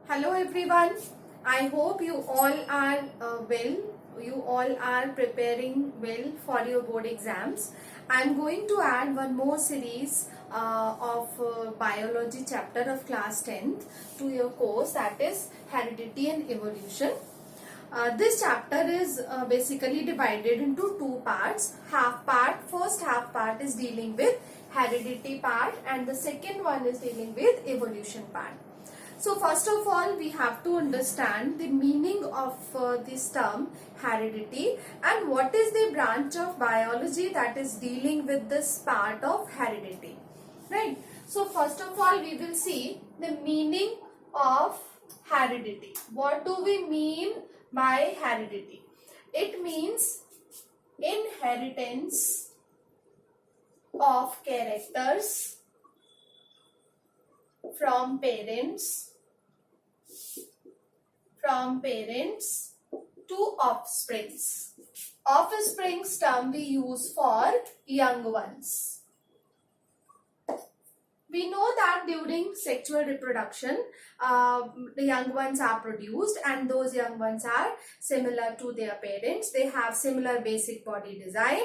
Hello everyone. I hope you all are well. You all are preparing well for your board exams. I'm going to add one more series of biology chapter of class 10th to your course, that is heredity and evolution. This chapter is basically divided into two parts. First half part is dealing with heredity part and the second one is dealing with evolution part. So first of all, we have to understand the meaning of this term heredity and what is the branch of biology that is dealing with this part of heredity, right? So first of all, we will see the meaning of heredity. What do we mean by heredity? It means inheritance of characters from parents to offsprings. Offsprings term we use for young ones. We know that during sexual reproduction, the young ones are produced and those young ones are similar to their parents. They have similar basic body design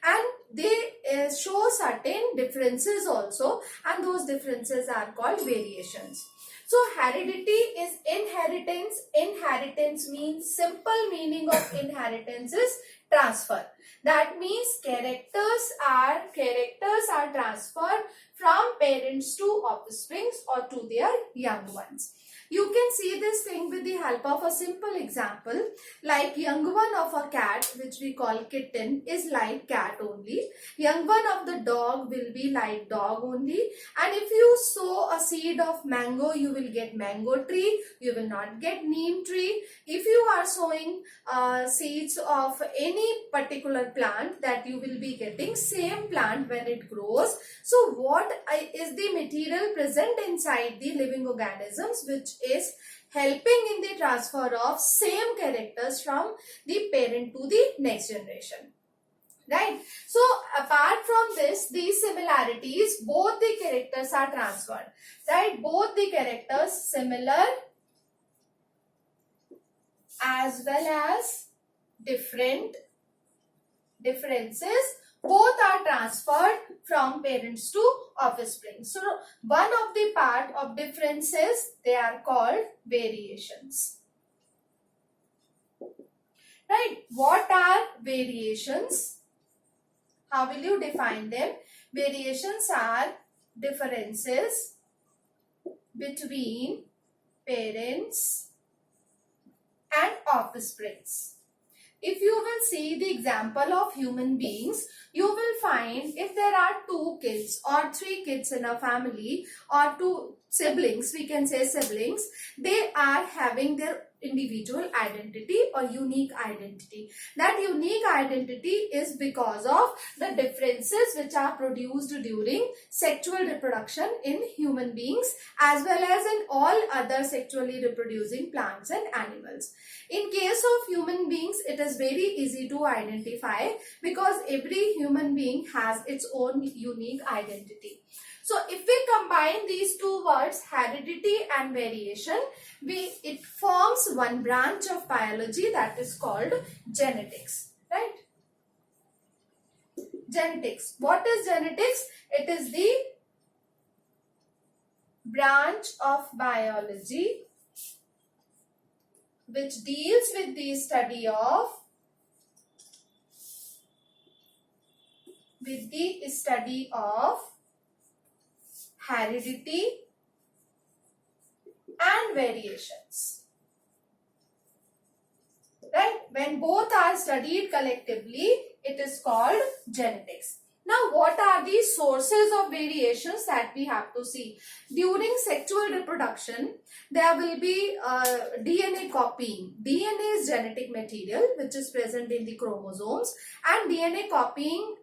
and they show certain differences also, and those differences are called variations. So heredity is inheritance. Inheritance means, simple meaning of inheritance is transfer. That means characters are transferred from parents to offsprings or to their young ones. You can see this thing with the help of a simple example, like young one of a cat, which we call kitten, is like cat only. Young one of the dog will be like dog only. And if you sow a seed of mango, you will get mango tree. You will not get neem tree. If you are sowing seeds of any particular plant, that you will be getting same plant when it grows. So what is the material present inside the living organisms which is helping in the transfer of same characters from the parent to the next generation, right? So apart from this, these similarities, both the characters are transferred, right? Both the characters similar as well as differences, both are transferred from parents to offspring. So one of the part of differences, they are called variations, right? What are variations? How will you define them? Variations are differences between parents and offsprings. If you will see the example of human beings, you will find if there are 2 kids or 3 kids in a family or 2 siblings, we can say siblings, they are having their individual identity or unique identity. That unique identity is because of the differences which are produced during sexual reproduction in human beings as well as in all other sexually reproducing plants and animals. In case of human beings, it is very easy to identify because every human being has its own unique identity. So if we combine these two words, heredity and variation, it forms one branch of biology that is called genetics, right? Genetics. What is genetics? It is the branch of biology which deals with the study of heredity and variations, right? When both are studied collectively, it is called genetics. Now, what are the sources of variations that we have to see? During sexual reproduction, there will be DNA copying. DNA is genetic material which is present in the chromosomes, and DNA copying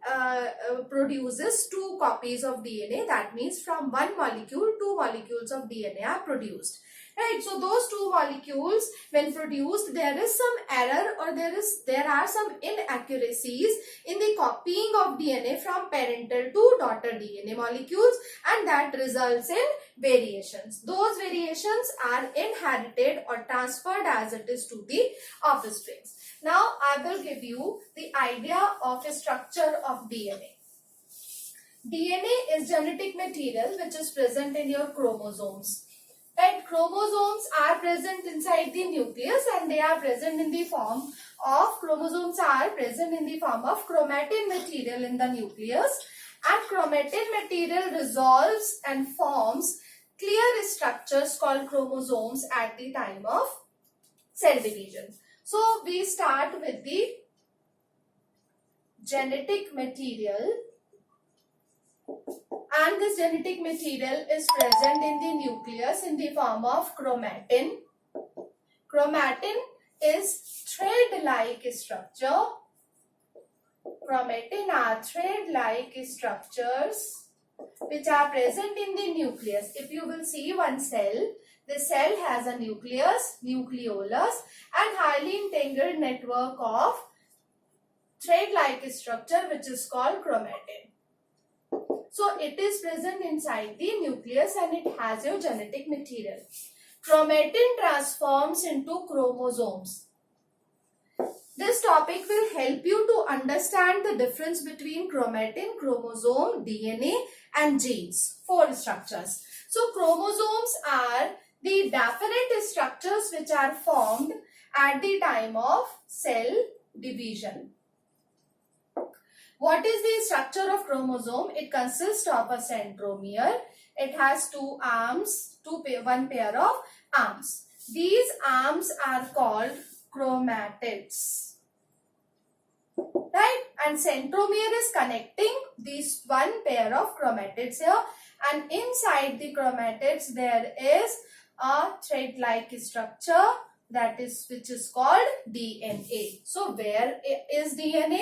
produces 2 copies of DNA. That means from one molecule, 2 molecules of DNA are produced. right? So those two molecules, when produced, there is some error or there are some inaccuracies in the copying of DNA from parental to daughter DNA molecules, and that results in variations. Those variations are inherited or transferred as it is to the offsprings. Now I will give you the idea of a structure of DNA. DNA is genetic material which is present in your chromosomes. Right? Chromosomes are present inside the nucleus, and they are present in the form of chromatin material in the nucleus, and chromatin material resolves and forms clear structures called chromosomes at the time of cell division. So we start with the genetic material, and this genetic material is present in the nucleus in the form of chromatin. Chromatin is thread-like structure. Chromatin are thread-like structures which are present in the nucleus. If you will see one cell, the cell has a nucleus, nucleolus, and highly entangled network of thread-like structure which is called chromatin. So it is present inside the nucleus and it has your genetic material. Chromatin transforms into chromosomes. This topic will help you to understand the difference between chromatin, chromosome, DNA and genes. 4 structures. So chromosomes are the definite structures which are formed at the time of cell division. What is the structure of chromosome? It consists of a centromere. It has 2 arms, one pair of arms. These arms are called chromatids. Right? And centromere is connecting these one pair of chromatids here. And inside the chromatids there is a thread-like structure which is called DNA. So where is DNA?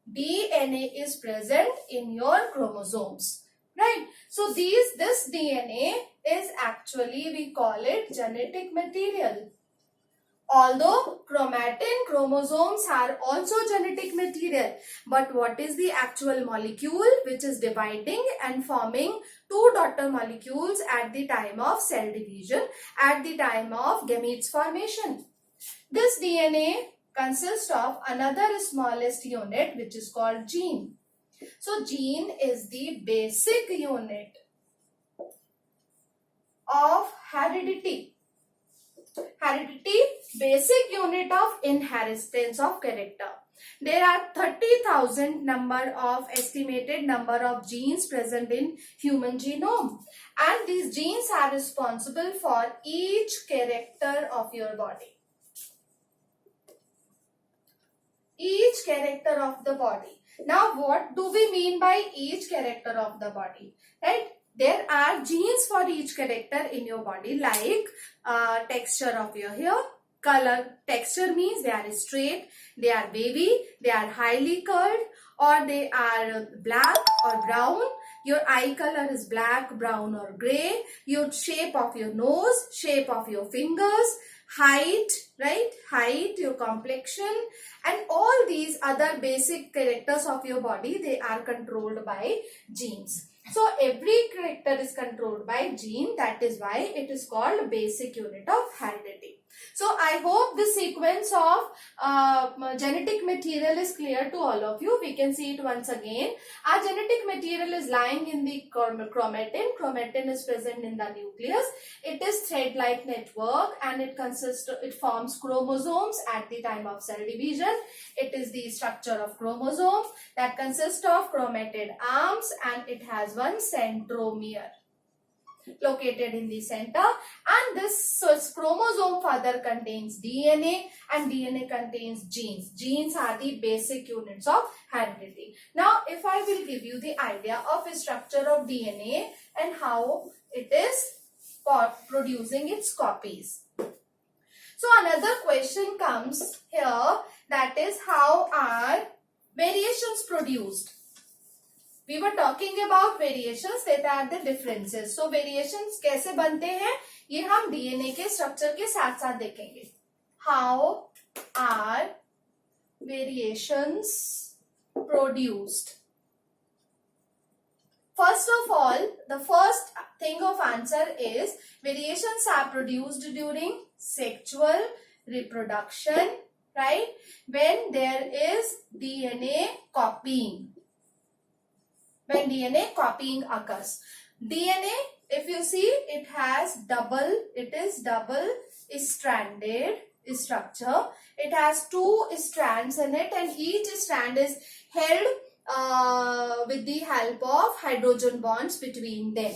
DNA is present in your chromosomes, right? So this DNA is actually, we call it genetic material. Although chromatin, chromosomes are also genetic material, but what is the actual molecule which is dividing and forming 2 daughter molecules at the time of cell division, at the time of gametes formation? This DNA consists of another smallest unit which is called gene. So gene is the basic unit of heredity. Heredity, basic unit of inheritance of character. There are 30,000 estimated number of genes present in human genome, and these genes are responsible for each character of your body. Each character of the body. Now what do we mean by each character of the body? Right? There are genes for each character in your body, like texture of your hair, color. Texture means they are straight, they are wavy, they are highly curled, or they are black or brown. Your eye color is black, brown or grey. Your shape of your nose, shape of your fingers, height, right? Height, your complexion, and all these other basic characters of your body, they are controlled by genes. So every character is controlled by gene. That is why it is called basic unit of heredity. So I hope the sequence of genetic material is clear to all of you. We can see it once again. Our genetic material is lying in the chromatin. Chromatin is present in the nucleus. It is thread-like network and it forms chromosomes at the time of cell division. It is the structure of chromosome that consists of chromatid arms, and it has one centromere located in the center, and this chromosome further contains DNA, and DNA contains genes. Genes are the basic units of heredity. Now if I will give you the idea of a structure of DNA and how it is producing its copies. So another question comes here, that is, how are variations produced? We were talking about variations, that are the differences. So variations कैसे बनते हैं ये हम DNA के structure के साथ साथ देखेंगे. How are variations produced? First of all, the first thing of answer is variations are produced during sexual reproduction, right? When there is DNA copying. When DNA copying occurs. DNA, if you see, it is double stranded structure. It has two strands in it, and each strand is held with the help of hydrogen bonds between them.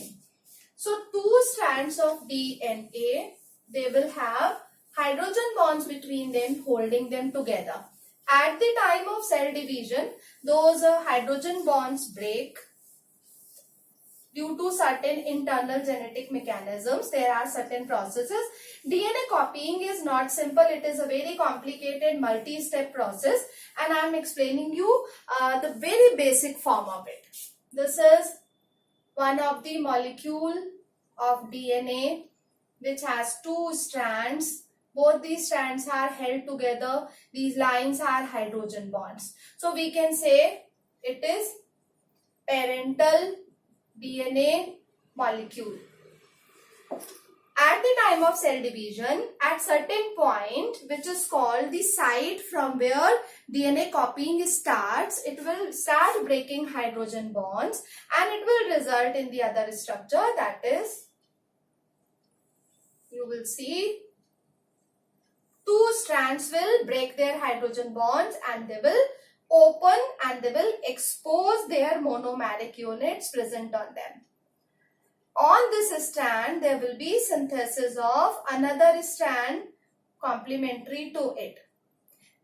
So two strands of DNA, they will have hydrogen bonds between them, holding them together. At the time of cell division, those hydrogen bonds break due to certain internal genetic mechanisms. There are certain processes. DNA copying is not simple. It is a very complicated multi-step process, and I am explaining you the very basic form of it. This is one of the molecule of DNA which has two strands. Both these strands are held together. These lines are hydrogen bonds. So we can say it is parental DNA molecule. At the time of cell division, at certain point, which is called the site from where DNA copying starts, it will start breaking hydrogen bonds, and it will result in the other structure, that is, you will see two strands will break their hydrogen bonds, and they will open and they will expose their monomeric units present on them. On this strand, there will be synthesis of another strand complementary to it.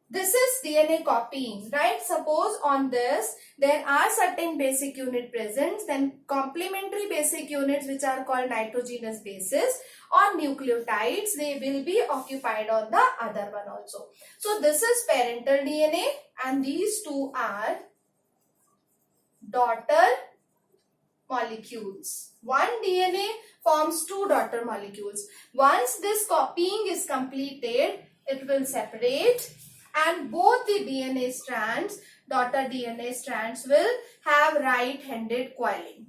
This is DNA copying, right? Suppose on this, there are certain basic unit present, then complementary basic units which are called nitrogenous bases or nucleotides, they will be occupied on the other one also. So this is parental DNA, and these two are daughter molecules. One DNA forms two daughter molecules. Once this copying is completed, it will separate, and both the DNA strands, daughter DNA strands, will have right-handed coiling.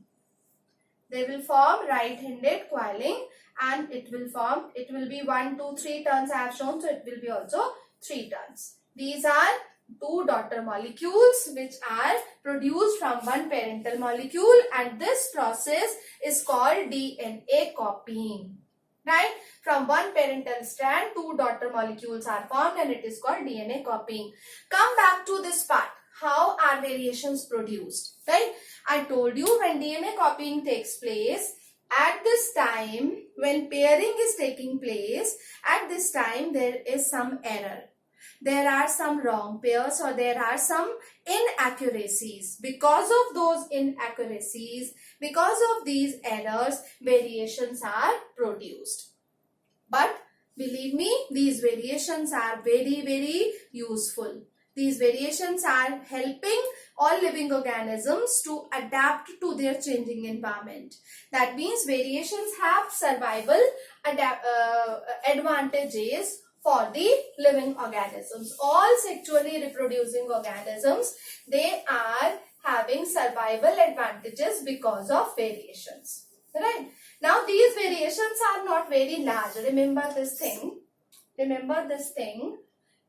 They will form right-handed coiling, and it will be 1, 2, 3 turns I have shown, so it will be also 3 turns. These are two daughter molecules which are produced from one parental molecule, and this process is called DNA copying. Right? From one parental strand, two daughter molecules are formed, and it is called DNA copying. Come back to this part. How are variations produced? Right? I told you when DNA copying takes place, at this time, when pairing is taking place, at this time there is some error. There are some wrong pairs, or there are some inaccuracies. Because of those inaccuracies, because of these errors, variations are produced. But believe me, these variations are very, very useful. These variations are helping all living organisms to adapt to their changing environment. That means variations have survival advantages for the living organisms. All sexually reproducing organisms, they are having survival advantages because of variations. Right? Now these variations are not very large. Remember this thing.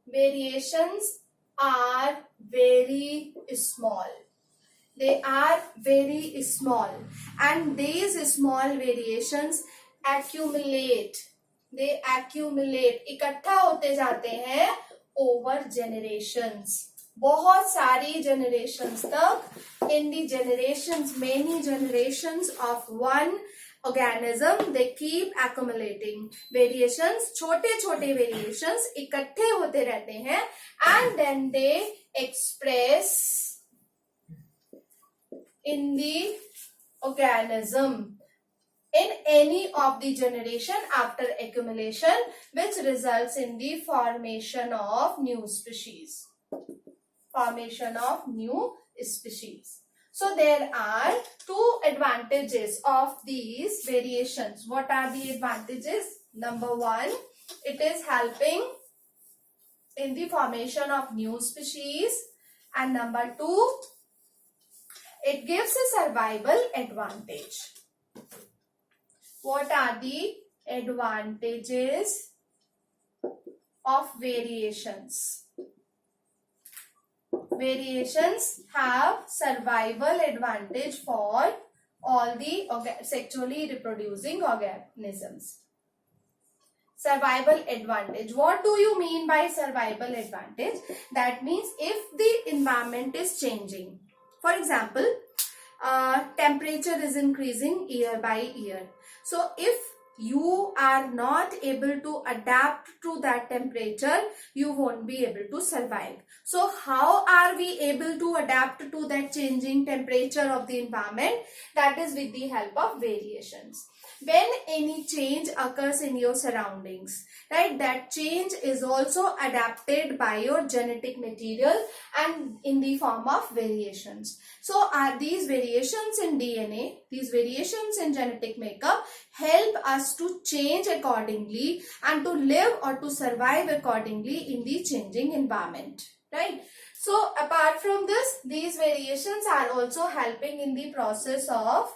Variations are very small. They are very small, and these small variations accumulate. They accumulate, इकट्ठा होते जाते हैं over generations. बहुत सारी generations तक, in the generations, many generations of one organism, they keep accumulating variations. छोटे छोटे variations इकट्ठे होते रहते हैं, and then they express in the organism in any of the generation after accumulation, which results in the formation of new species. So there are two advantages of these variations. What are the advantages? Number one, it is helping in the formation of new species, and number two, it gives a survival advantage. What are the advantages of variations? Variations have survival advantage for all the sexually reproducing organisms. Survival advantage. What do you mean by survival advantage? That means if the environment is changing. For example, temperature is increasing year by year. So if you are not able to adapt to that temperature, you won't be able to survive. So how are we able to adapt to that changing temperature of the environment? That is with the help of variations. When any change occurs in your surroundings, right, that change is also adapted by your genetic material and in the form of variations. So are these variations in DNA, these variations in genetic makeup help us to change accordingly and to live or to survive accordingly in the changing environment, right? So apart from this, these variations are also helping in the process of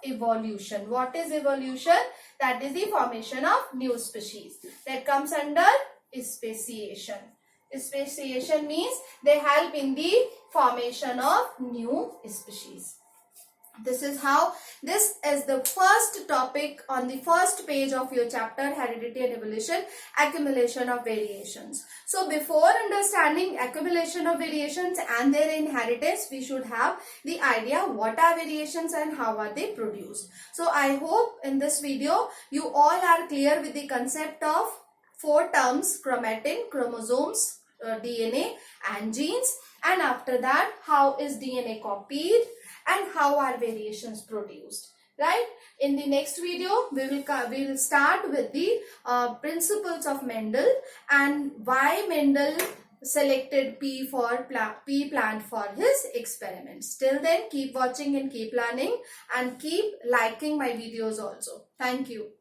evolution. What is evolution? That is the formation of new species. That comes under speciation. Speciation means they help in the formation of new species. This is the first topic on the first page of your chapter, Heredity and Evolution, accumulation of variations. So before understanding accumulation of variations and their inheritance, we should have the idea what are variations and how are they produced. So I hope in this video you all are clear with the concept of four terms: chromatin, chromosomes, DNA and genes, and after that how is DNA copied and how are variations produced, right? In the next video, we will start with the principles of Mendel and why Mendel selected pea plant for his experiments. Till then, keep watching and keep learning and keep liking my videos also. Thank you.